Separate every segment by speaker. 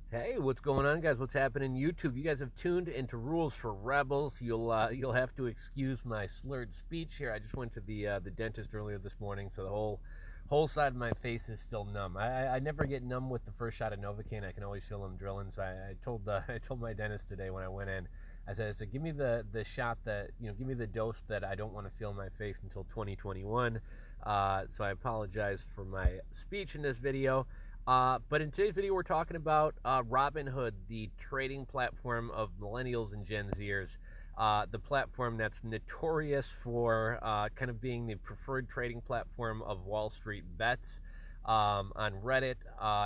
Speaker 1: Hey, what's going on, guys? What's happening YouTube? You guys have tuned into Rules for Rebels. You'll have to excuse my slurred speech here. I just went to the dentist earlier this morning, so the whole side of my face is still numb. I never get numb with the first shot of Novocaine. I can always feel them drilling. So I told I told my dentist today when I went in. I said, give me the shot that give me the dose that I don't want to feel in my face until 2021. So I apologize for my speech in this video. But in today's video, we're talking about Robinhood, the trading platform of millennials and Gen Zers. The platform that's notorious for kind of being the preferred trading platform of Wall Street bets on Reddit,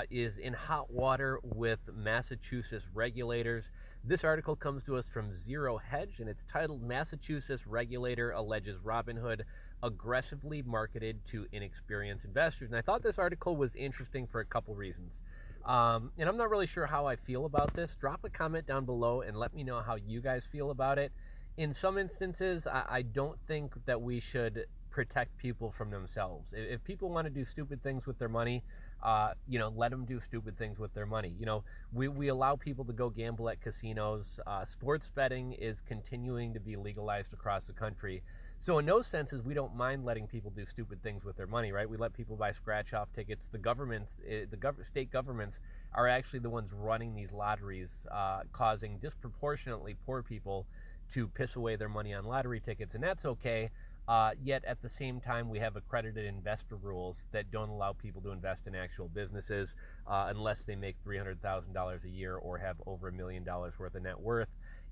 Speaker 1: is in hot water with Massachusetts regulators. This article comes to us from Zero Hedge, and it's titled Massachusetts Regulator Alleges Robinhood Aggressively Marketed to Inexperienced Investors. And I thought this article was interesting for a couple reasons. And I'm not really sure how I feel about this. Drop a comment down below and let me know how you guys feel about it. In some instances, I don't think that we should protect people from themselves. If people want to do stupid things with their money, let them do stupid things with their money. We allow people to go gamble at casinos. Sports betting is continuing to be legalized across the country. So in those senses, we don't mind letting people do stupid things with their money, right? We let people buy scratch-off tickets. State governments are actually the ones running these lotteries, causing disproportionately poor people to piss away their money on lottery tickets, and that's okay. Yet at the same time, we have accredited investor rules that don't allow people to invest in actual businesses unless they make $300,000 a year or have over $1 million worth of net worth.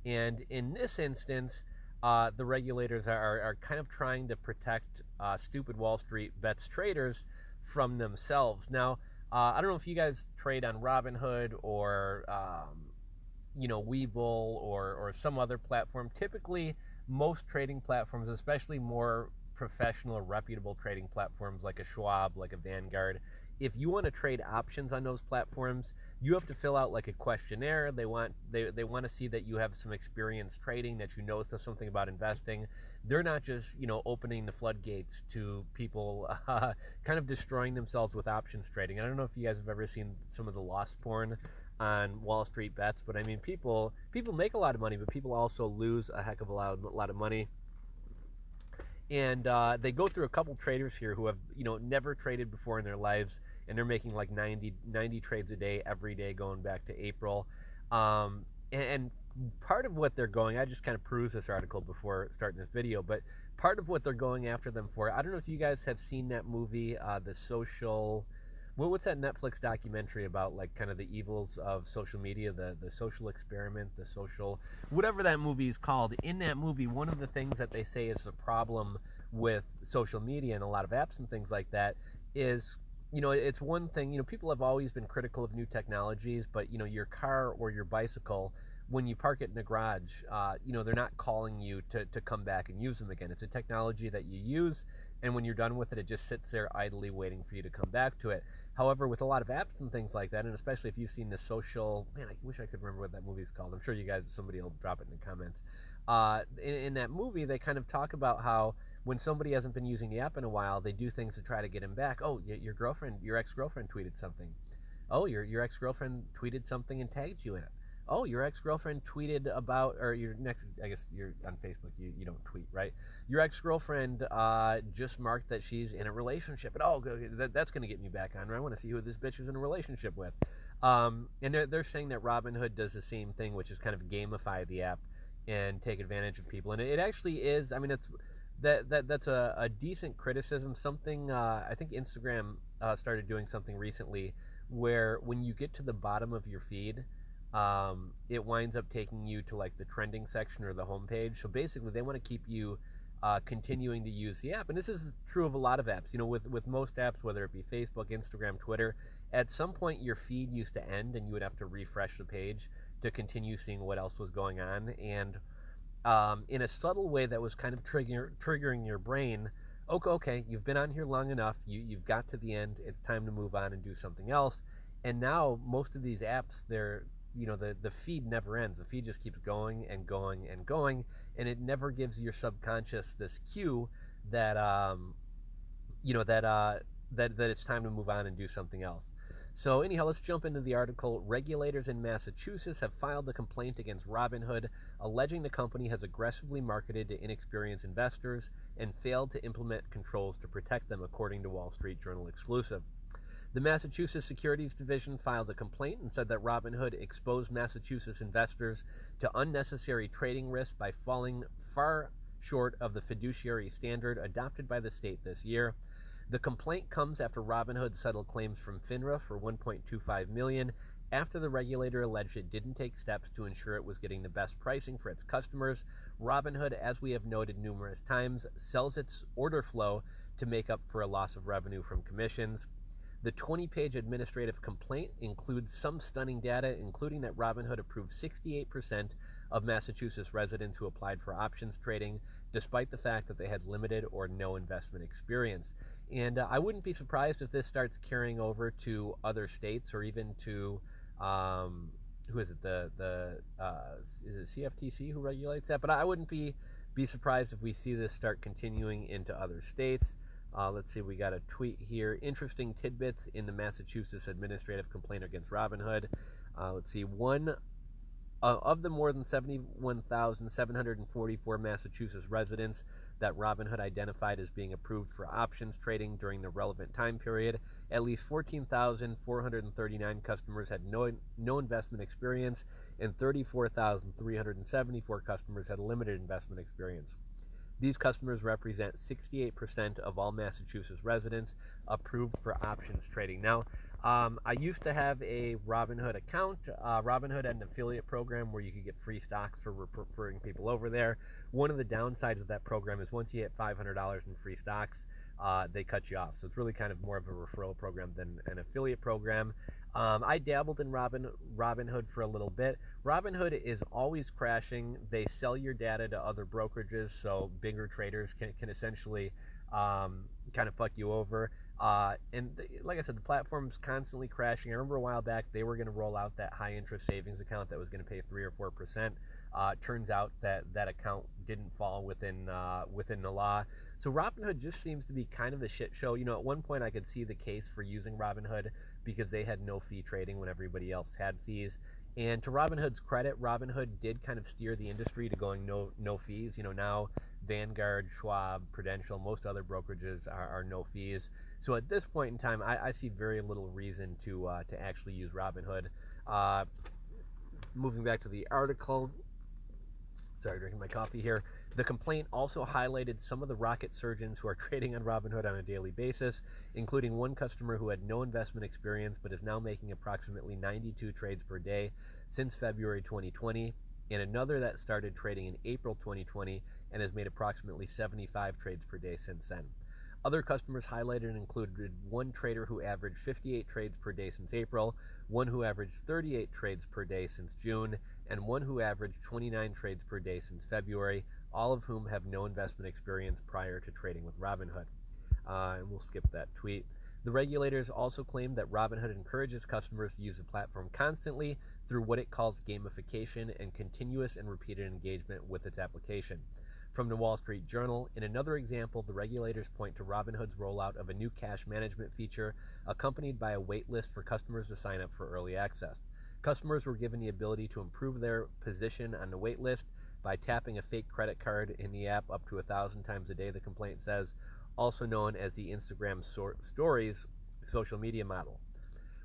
Speaker 1: And in this instance, the regulators are kind of trying to protect stupid Wall Street bets traders from themselves. Now, I don't know if you guys trade on Robinhood or Webull or some other platform. Typically, most trading platforms, especially more professional or reputable trading platforms like a Schwab, like a Vanguard, if you want to trade options on those platforms, you have to fill out like a questionnaire. They want to see that you have some experience trading, that you know something about investing. They're not just opening the floodgates to people kind of destroying themselves with options trading. I don't know if you guys have ever seen some of the lost porn on Wall Street bets, but I mean, people make a lot of money, but people also lose a heck of a lot of money. And they go through a couple traders here who have never traded before in their lives, and they're making like 90 trades a day every day going back to April. And part of what they're going, I just kind of perused this article before starting this video, but part of what they're going after them for, I don't know if you guys have seen that movie, The Social. What's that Netflix documentary about, like, kind of the evils of social media, the social experiment, the social, whatever that movie is called. In that movie, one of the things that they say is a problem with social media and a lot of apps and things like that is, it's one thing, people have always been critical of new technologies, but, your car or your bicycle, when you park it in the garage, they're not calling you to come back and use them again. It's a technology that you use, and when you're done with it, it just sits there idly waiting for you to come back to it. However, with a lot of apps and things like that, and especially if you've seen the social, man, I wish I could remember what that movie's called. I'm sure you guys, somebody will drop it in the comments. In that movie, they kind of talk about how when somebody hasn't been using the app in a while, they do things to try to get him back. Oh, your ex-girlfriend tweeted something. Oh, your ex-girlfriend tweeted something and tagged you in it. Oh, your ex-girlfriend tweeted about, or your next, I guess you're on Facebook, you don't tweet, right? Your ex-girlfriend just marked that she's in a relationship, and that's going to get me back on. I want to see who this bitch is in a relationship with. And they're saying that Robinhood does the same thing, which is kind of gamify the app and take advantage of people. And it actually is, I mean, that's a decent criticism. Something, I think Instagram started doing something recently where when you get to the bottom of your feed, it winds up taking you to like the trending section or the homepage. So basically, they want to keep you continuing to use the app, and this is true of a lot of apps. With most apps, whether it be Facebook, Instagram, Twitter, at some point your feed used to end, and you would have to refresh the page to continue seeing what else was going on. And in a subtle way, that was kind of triggering your brain. Okay, you've been on here long enough. You've got to the end. It's time to move on and do something else. And now most of these apps, the feed never ends. The feed just keeps going and going and going, and it never gives your subconscious this cue that that it's time to move on and do something else. So anyhow, let's jump into the article. Regulators in Massachusetts have filed a complaint against Robinhood, alleging the company has aggressively marketed to inexperienced investors and failed to implement controls to protect them, according to Wall Street Journal exclusive. The Massachusetts Securities Division filed a complaint and said that Robinhood exposed Massachusetts investors to unnecessary trading risk by falling far short of the fiduciary standard adopted by the state this year. The complaint comes after Robinhood settled claims from FINRA for $1.25 million after the regulator alleged it didn't take steps to ensure it was getting the best pricing for its customers. Robinhood, as we have noted numerous times, sells its order flow to make up for a loss of revenue from commissions. The 20-page administrative complaint includes some stunning data, including that Robinhood approved 68% of Massachusetts residents who applied for options trading, despite the fact that they had limited or no investment experience. And I wouldn't be surprised if this starts carrying over to other states or even to, who is it, is it CFTC who regulates that? But I wouldn't be surprised if we see this start continuing into other states. Let's see, we got a tweet here. Interesting tidbits in the Massachusetts administrative complaint against Robinhood. Let's see, one of the more than 71,744 Massachusetts residents that Robinhood identified as being approved for options trading during the relevant time period, at least 14,439 customers had no investment experience, and 34,374 customers had limited investment experience. These customers represent 68% of all Massachusetts residents approved for options trading. Now, I used to have a Robinhood account. Robinhood had an affiliate program where you could get free stocks for referring people over there. One of the downsides of that program is once you hit $500 in free stocks, they cut you off. So it's really kind of more of a referral program than an affiliate program. I dabbled in Robinhood for a little bit. Robinhood is always crashing. They sell your data to other brokerages, so bigger traders can essentially kind of fuck you over. Like I said, the platform's constantly crashing. I remember a while back they were going to roll out that high interest savings account that was going to pay 3 or 4%. Turns out that account didn't fall within the law. So Robinhood just seems to be kind of a shit show. You know, at one point I could see the case for using Robinhood because they had no fee trading when everybody else had fees. And to Robinhood's credit, Robinhood did kind of steer the industry to going no fees. You know, now Vanguard, Schwab, Prudential, most other brokerages are no fees. So at this point in time, I see very little reason to actually use Robinhood. Moving back to the article. Sorry, drinking my coffee here. The complaint also highlighted some of the rocket surgeons who are trading on Robinhood on a daily basis, including one customer who had no investment experience but is now making approximately 92 trades per day since February 2020, and another that started trading in April 2020 and has made approximately 75 trades per day since then. Other customers highlighted included one trader who averaged 58 trades per day since April, one who averaged 38 trades per day since June, and one who averaged 29 trades per day since February, all of whom have no investment experience prior to trading with Robinhood. And we'll skip that tweet. The regulators also claimed that Robinhood encourages customers to use the platform constantly through what it calls gamification and continuous and repeated engagement with its application. From the Wall Street Journal, in another example, the regulators point to Robinhood's rollout of a new cash management feature accompanied by a wait list for customers to sign up for early access. Customers were given the ability to improve their position on the wait list by tapping a fake credit card in the app up to 1,000 times a day, the complaint says, also known as the Instagram Stories social media model.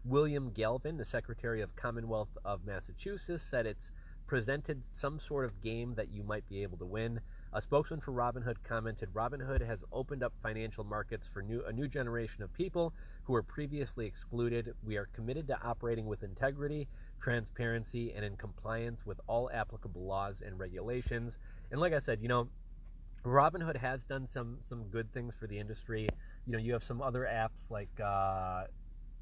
Speaker 1: William Galvin, the Secretary of Commonwealth of Massachusetts, said it's presented some sort of game that you might be able to win. A spokesman for Robinhood commented, Robinhood has opened up financial markets for a new generation of people who were previously excluded. We are committed to operating with integrity, transparency, and in compliance with all applicable laws and regulations. And like I said, you know, Robinhood has done some good things for the industry. You know, you have some other apps like,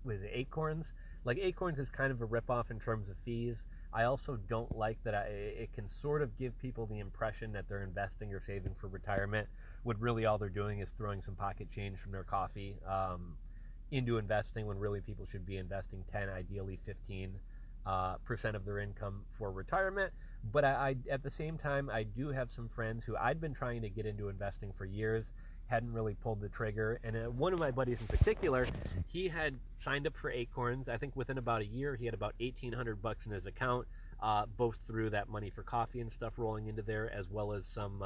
Speaker 1: what is it, Acorns? Like Acorns is kind of a ripoff in terms of fees. I also don't like that it can sort of give people the impression that they're investing or saving for retirement, when really all they're doing is throwing some pocket change from their coffee into investing, when really people should be investing 10, ideally 15% of their income for retirement. But I at the same time, I do have some friends who I'd been trying to get into investing for years, hadn't really pulled the trigger. And one of my buddies in particular, he had signed up for Acorns. I think within about a year, he had about $1,800 in his account, both through that money for coffee and stuff rolling into there, as well as some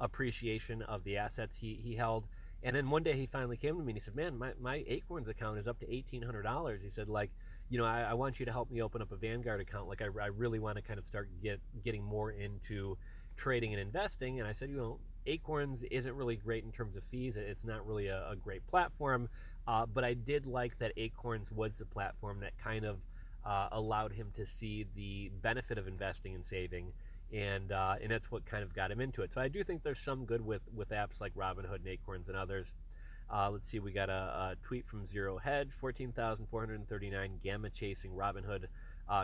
Speaker 1: appreciation of the assets he held. And then one day he finally came to me and he said, "Man, my Acorns account is up to $1,800." He said, like, I want you to help me open up a Vanguard account. Like, I really want to kind of start getting more into trading and investing." And I said, Acorns isn't really great in terms of fees. It's not really a great platform, but I did like that Acorns was the platform that kind of allowed him to see the benefit of investing and saving, and that's what kind of got him into it. So I do think there's some good with apps like Robinhood and Acorns and others. Let's see, we got a tweet from Zero Hedge, 14,439 gamma chasing Robinhood.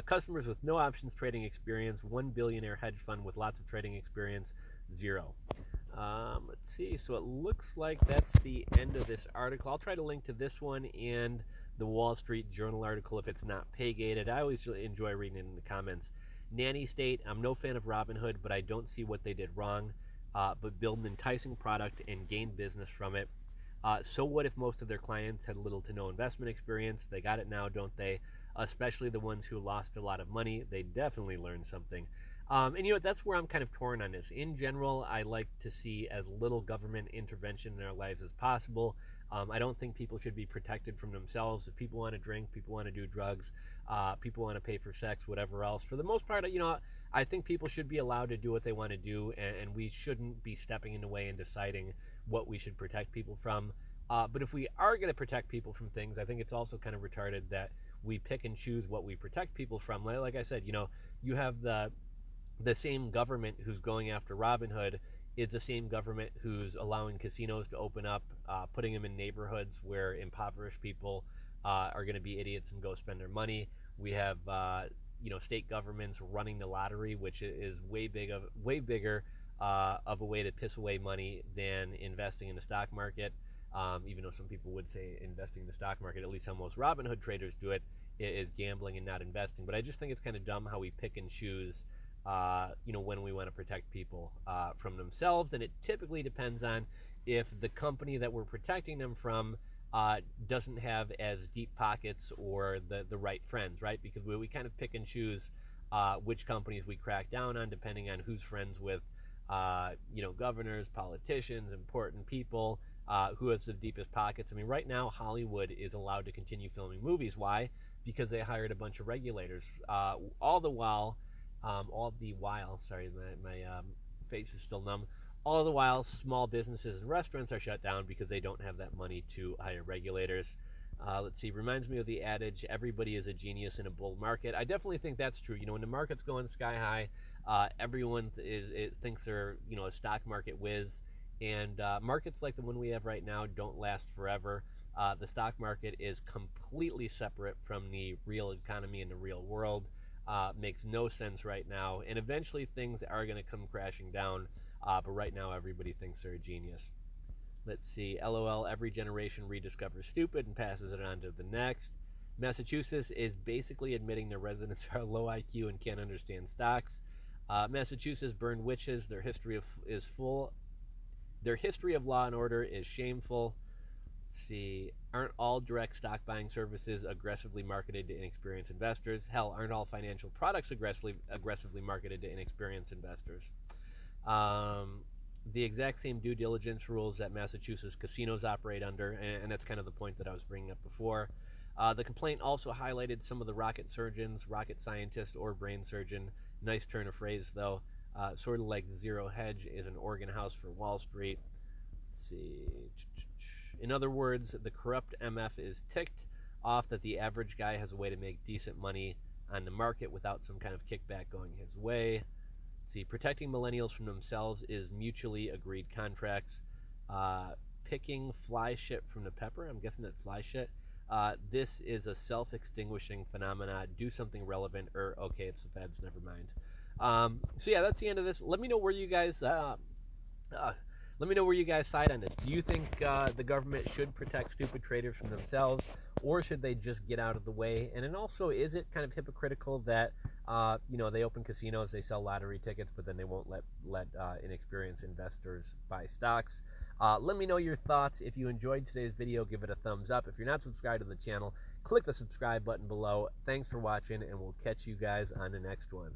Speaker 1: Customers with no options trading experience, one billionaire hedge fund with lots of trading experience, zero. Let's see, so it looks like that's the end of this article. I'll try to link to this one and the Wall Street Journal article if it's not pay-gated. I always enjoy reading it in the comments. Nanny State, I'm no fan of Robinhood, but I don't see what they did wrong, but build an enticing product and gain business from it. So what if most of their clients had little to no investment experience? They got it now, don't they? Especially the ones who lost a lot of money. They definitely learned something. And that's where I'm kind of torn on this. In general, I like to see as little government intervention in our lives as possible. I don't think people should be protected from themselves. If people want to drink, people want to do drugs, people want to pay for sex, whatever else. For the most part, I think people should be allowed to do what they want to do, and we shouldn't be stepping in the way and deciding what we should protect people from. But if we are going to protect people from things, I think it's also kind of retarded that we pick and choose what we protect people from. Like I said, you have the same government who's going after Robinhood is the same government who's allowing casinos to open up, putting them in neighborhoods where impoverished people are going to be idiots and go spend their money. We have state governments running the lottery, which is way bigger of a way to piss away money than investing in the stock market. Even though some people would say investing in the stock market, at least how most Robinhood traders do it, is gambling and not investing. But I just think it's kind of dumb how we pick and choose when we want to protect people from themselves. And it typically depends on if the company that we're protecting them from doesn't have as deep pockets or the right friends, right? Because we kind of pick and choose which companies we crack down on depending on who's friends with, governors, politicians, important people, who has the deepest pockets. I mean, right now, Hollywood is allowed to continue filming movies. Why? Because they hired a bunch of regulators. All the while, sorry, my face is still numb. All the while, small businesses and restaurants are shut down because they don't have that money to hire regulators. Let's see, reminds me of the adage, everybody is a genius in a bull market. I definitely think that's true. When the market's going sky high, everyone thinks they're, a stock market whiz. And markets like the one we have right now don't last forever. The stock market is completely separate from the real economy and the real world. Makes no sense right now. And eventually things are going to come crashing down. But right now everybody thinks they're a genius. Let's see. LOL, every generation rediscovers stupid and passes it on to the next. Massachusetts is basically admitting their residents are low IQ and can't understand stocks. Massachusetts burned witches. Their history of law and order is shameful. Let's see. Aren't all direct stock buying services aggressively marketed to inexperienced investors? Hell, aren't all financial products aggressively marketed to inexperienced investors? The exact same due diligence rules that Massachusetts casinos operate under, and that's kind of the point that I was bringing up before. The complaint also highlighted some of the rocket surgeons, rocket scientist, or brain surgeon. Nice turn of phrase, though. Sort of like Zero Hedge is an organ house for Wall Street. Let's see. In other words, the corrupt MF is ticked off that the average guy has a way to make decent money on the market without some kind of kickback going his way. Let's see. Protecting millennials from themselves is mutually agreed contracts. Picking fly shit from the pepper. I'm guessing that's fly shit. This is a self-extinguishing phenomena. Do something relevant. Okay, it's the feds. Never mind. So yeah, that's the end of this. Let me know where you guys side on this. Do you think the government should protect stupid traders from themselves, or should they just get out of the way? And then also, is it kind of hypocritical that You know, they open casinos, they sell lottery tickets, but then they won't let inexperienced investors buy stocks. Let me know your thoughts. If you enjoyed today's video, give it a thumbs up. If you're not subscribed to the channel, click the subscribe button below. Thanks for watching, and we'll catch you guys on the next one.